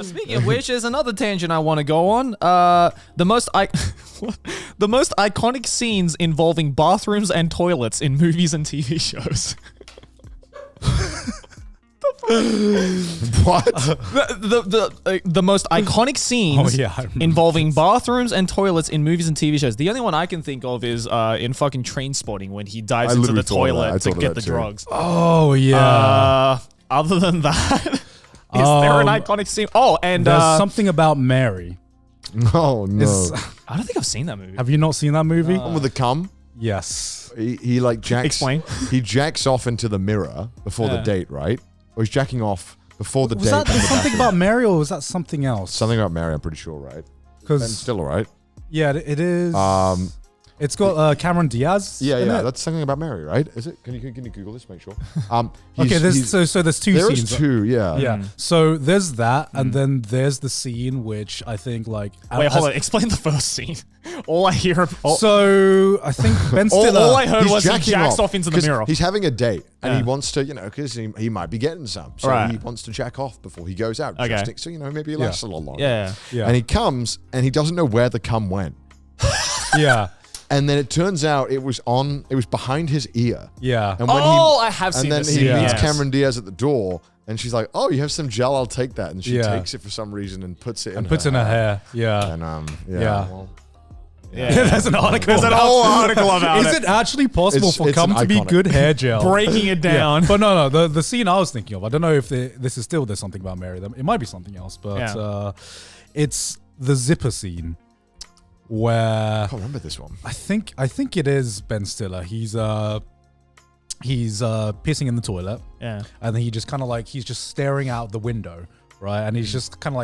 Speaking of which, there's another tangent I want to go on. The most iconic scenes involving bathrooms and toilets in movies and TV shows. What? The most iconic scenes involving bathrooms and toilets in movies and TV shows. The only one I can think of is in fucking Trainspotting when he dives into the toilet to get the drugs. Oh yeah. Other than that, is there an iconic scene? Oh, and there's something about Mary. Oh no! I don't think I've seen that movie. Have you not seen that movie? One with the cum. Yes. He like jacks. Explain. He jacks off into the mirror before the date, right? Or he's jacking off before the date. Was that something about Mary, or was that something else? Something about Mary, I'm pretty sure, right? Because still right. Yeah, it is. It's got Cameron Diaz. Yeah. That's something about Mary, right? Is it? Can you Google this? Make sure. Okay, there's two there scenes. There's two, yeah. Yeah. So there's that, and then there's the scene which I think like. Wait, hold on. Explain the first scene. All I hear. So I think Ben Stiller. all I heard was he jacks off into the mirror. He's having a date, and he wants to, because he might be getting some, so he wants to jack off before he goes out. Okay. So maybe it lasts a little longer. Yeah. And he comes, and he doesn't know where the cum went. Yeah. And then it turns out it was behind his ear. Yeah. And when I have seen this. And then he meets Yes. Cameron Diaz at the door, and she's like, "Oh, you have some gel? I'll take that." And she takes it for some reason and puts it in her hair. Yeah. And Well, Yeah. There's an article. There's an whole article about Is it actually possible for cum to be good hair gel? Breaking it down. But no. The scene I was thinking of, I don't know if this is still there's something about Mary. It might be something else, but it's the zipper scene. Where I can't remember this one. I think it is Ben Stiller. He's pissing in the toilet. Yeah. And then he just kind of like he's just staring out the window, right? And he's just kind of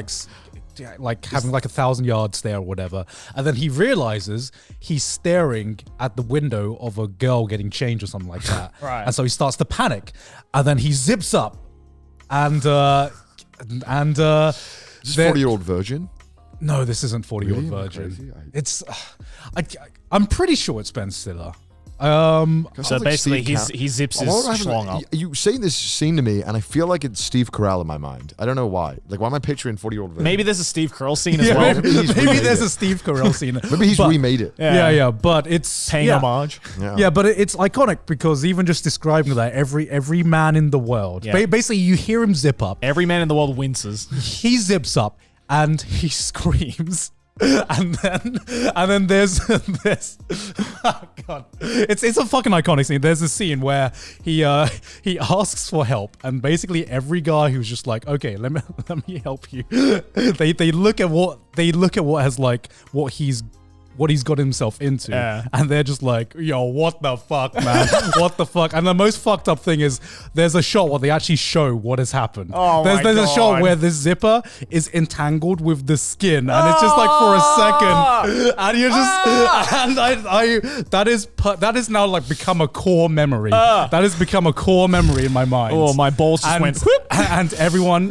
like having like 1,000-yard stare or whatever. And then he realizes he's staring at the window of a girl getting changed or something like that. Right. And so he starts to panic. And then he zips up and Is this 40-Year-Old Virgin? No, this isn't 40-Year-Old Virgin. It's, I'm pretty sure it's Ben Stiller. So basically, he zips his schlong up. You say this scene to me, and I feel like it's Steve Carell in my mind. I don't know why. Like, why am I picturing 40-Year-Old Virgin? Maybe there's a Steve Carell scene as well. Maybe there's a Steve Carell scene. Maybe he's remade it. Yeah. But it's paying homage. Yeah, but it's iconic because even just describing that, every man in the world, basically, you hear him zip up. Every man in the world winces. He zips up and he screams. And then there's this. Oh God, it's a fucking iconic scene. There's a scene where he asks for help, and basically every guy who's just like, okay, let me help you. They look at what he's got himself into, and they're just like, yo, what the fuck, man? What the fuck? And the most fucked up thing is there's a shot where they actually show what has happened. There's a shot where the zipper is entangled with the skin, and it's just like for a second, and you're just and that is now like become a core memory. That has become a core memory in my mind. Oh, my balls just went whoop. And everyone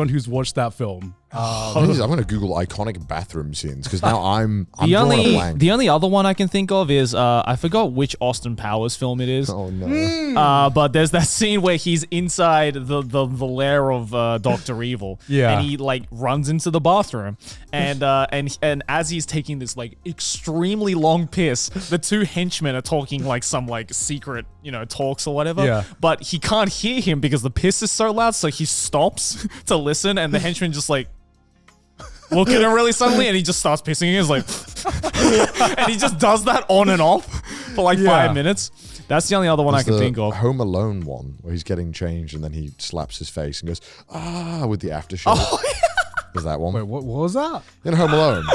who's watched that film. I'm going to Google iconic bathroom scenes because now I'm drawing a blank. The only other one I can think of is I forgot which Austin Powers film it is. Oh no! But there's that scene where he's inside the lair of Dr. Evil, and he like runs into the bathroom, and as he's taking this like extremely long piss, the two henchmen are talking like some like secret talks or whatever. Yeah. But he can't hear him because the piss is so loud, so he stops to listen, and the henchman just like. Look at him really suddenly, and he just starts pissing. He's like, and he just does that on and off for like 5 minutes. That's the only other one I can think of. Home Alone one where he's getting changed and then he slaps his face and goes with the aftershave. Oh, yeah. Is that one? Wait, what was that? In Home Alone,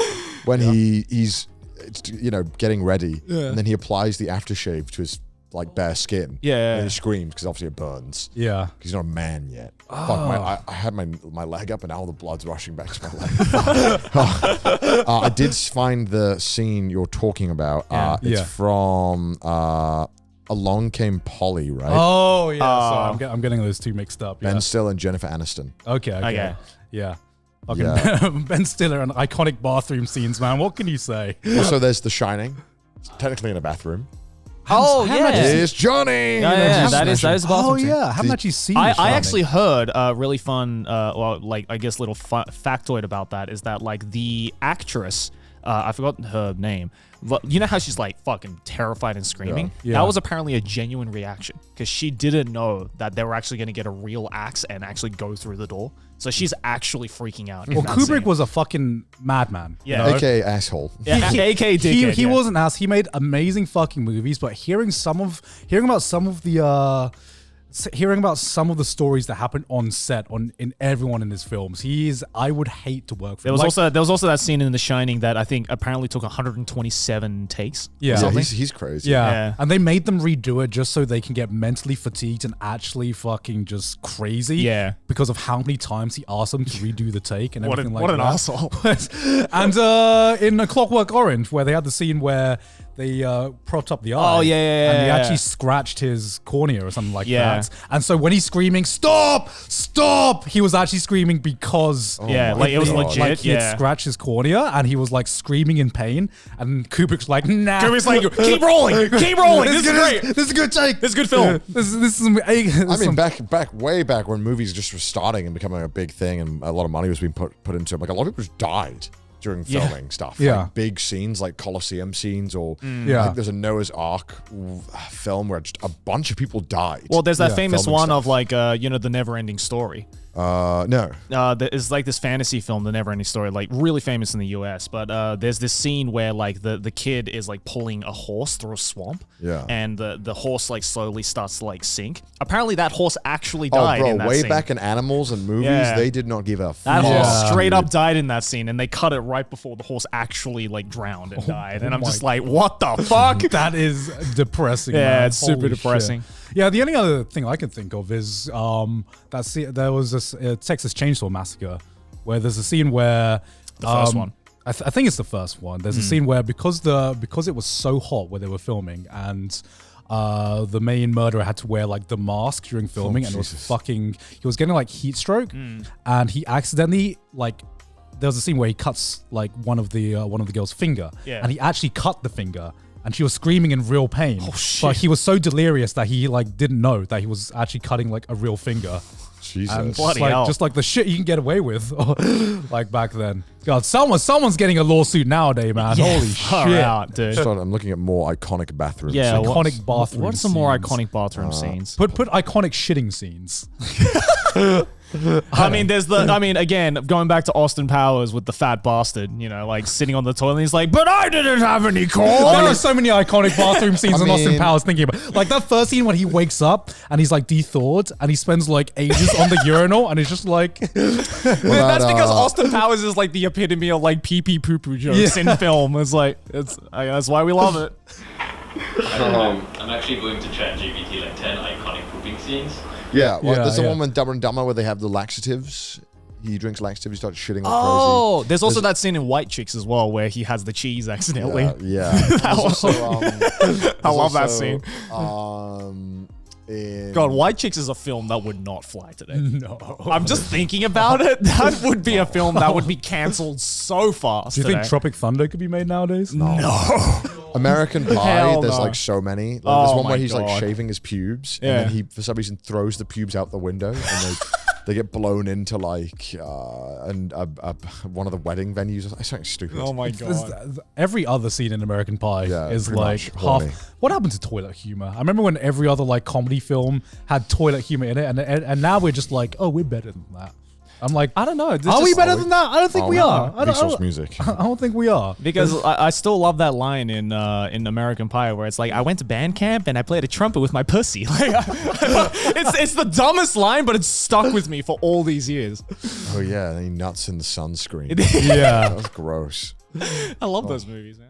when he's getting ready and then he applies the aftershave to his like bare skin. And he screams because obviously it burns. Yeah. Because he's not a man yet. Fuck, I had my leg up and now all the blood's rushing back to my leg. I did find the scene you're talking about. It's from Along Came Polly, right? Oh, yeah. Sorry, I'm getting those two mixed up. Ben Stiller and Jennifer Aniston. Okay. Yeah. Ben Stiller and iconic bathroom scenes, man. What can you say? Also, there's The Shining. It's technically in a bathroom. Oh yeah, it's Johnny. Yeah, that is the bathroom. Oh yeah, I haven't actually seen. I actually heard a really fun, well, like I guess little factoid about that is that like the actress, I forgot her name. But you know how she's like fucking terrified and screaming? Yeah. That was apparently a genuine reaction because she didn't know that they were actually going to get a real axe and actually go through the door. So she's actually freaking out. Well, Kubrick was a fucking madman. Yeah. You know? AKA asshole. Yeah, AKA dickhead. He wasn't ass. He made amazing fucking movies, but hearing about some of the stories that happened on set in everyone in his films, I would hate to work for him. There was also that scene in The Shining that I think apparently took 127 takes. Yeah, he's crazy. Yeah. And they made them redo it just so they can get mentally fatigued and actually fucking just crazy. Yeah, because of how many times he asked them to redo the take and everything like that. What an asshole! And in A Clockwork Orange, where they had the scene where they propped up the eye. Oh yeah. And they actually scratched his cornea or something like that. And so when he's screaming, "Stop! Stop!" he was actually screaming because like it was legit. Like he had scratched his cornea and he was like screaming in pain. And Kubrick's like, "Nah." Kubrick's like, "Keep rolling, keep rolling. This is great. This is a good take. This is a good film." This is way back when movies just were starting and becoming a big thing, and a lot of money was being put into it. Like a lot of people just died during filming stuff. Yeah. Like big scenes like Colosseum scenes or Yeah. I think there's a Noah's Ark film where just a bunch of people died. Well, there's that famous filming one stuff. of like, the Never-Ending Story. No. It's like this fantasy film, The Never-Ending Story, like really famous in the US. But there's this scene where like the kid is like pulling a horse through a swamp. Yeah. And the horse like slowly starts to like sink. Apparently that horse actually died in that way scene. back in animals and movies, they did not give a That fuck. horse straight up died in that scene, and they cut it right before the horse actually like drowned and died. And I'm just like, what the fuck? That is depressing. Yeah, man. it's super Holy depressing. shit. Yeah, the only other thing I can think of is there was this Texas Chainsaw Massacre where there's a scene where The first one. I think it's the first one. There's a scene where because it was so hot where they were filming and the main murderer had to wear like the mask during filming and it was he was getting like heat stroke and he accidentally like there was a scene where he cuts like one of the girl's finger and he actually cut the finger. And she was screaming in real pain. Oh, shit. But he was so delirious that he like didn't know that he was actually cutting like a real finger. Jesus. And Bloody hell. just like the shit you can get away with like back then. God, someone's getting a lawsuit nowadays, man. Holy shit. Out, dude. I'm looking at more iconic bathrooms. Yeah, Iconic bathroom What's some more scenes? iconic bathroom scenes? Put iconic shitting scenes. I mean, again, going back to Austin Powers with the fat bastard, like sitting on the toilet and he's like, but I didn't have any corn. There are so many iconic bathroom scenes in Austin Powers thinking about. Like that first scene when he wakes up and he's like de-thawed and he spends like ages on the urinal and he's just like... That's because Austin Powers is like the epitome of like pee-pee poo-poo jokes in film. It's like, that's why we love it. I'm actually going to ChatGPT like 10 iconic pooping scenes. Yeah, there's the one with Dumber and Dumber where they have the laxatives. He drinks laxatives, he starts shitting like crazy. There's also that scene in White Chicks as well where he has the cheese accidentally. Yeah. I love that scene. God, In White Chicks is a film that would not fly today. No. I'm just thinking about it. That would be a film that would be cancelled so fast. Do you think today. Tropic Thunder could be made nowadays? No. American Pie, Hell there's no. like so many. Like, Oh there's one my where he's like God. shaving his pubes, Yeah. and then he for some reason throws the pubes out the window, and they get blown into like one of the wedding venues. It's something stupid. Oh my God. Every other scene in American Pie is pretty like much horny. What happened to toilet humor? I remember when every other like comedy film had toilet humor in it, and now we're just like, oh, we're better than that. I'm like, I don't know. are we better than that? I don't think we are. I Vsauce music. don't think we are. Because I still love that line in American Pie where it's like, I went to band camp and I played a trumpet with my pussy. Like, it's the dumbest line, but it's stuck with me for all these years. Oh yeah, and he nuts in the sunscreen. Yeah. That's gross. I love those movies, man.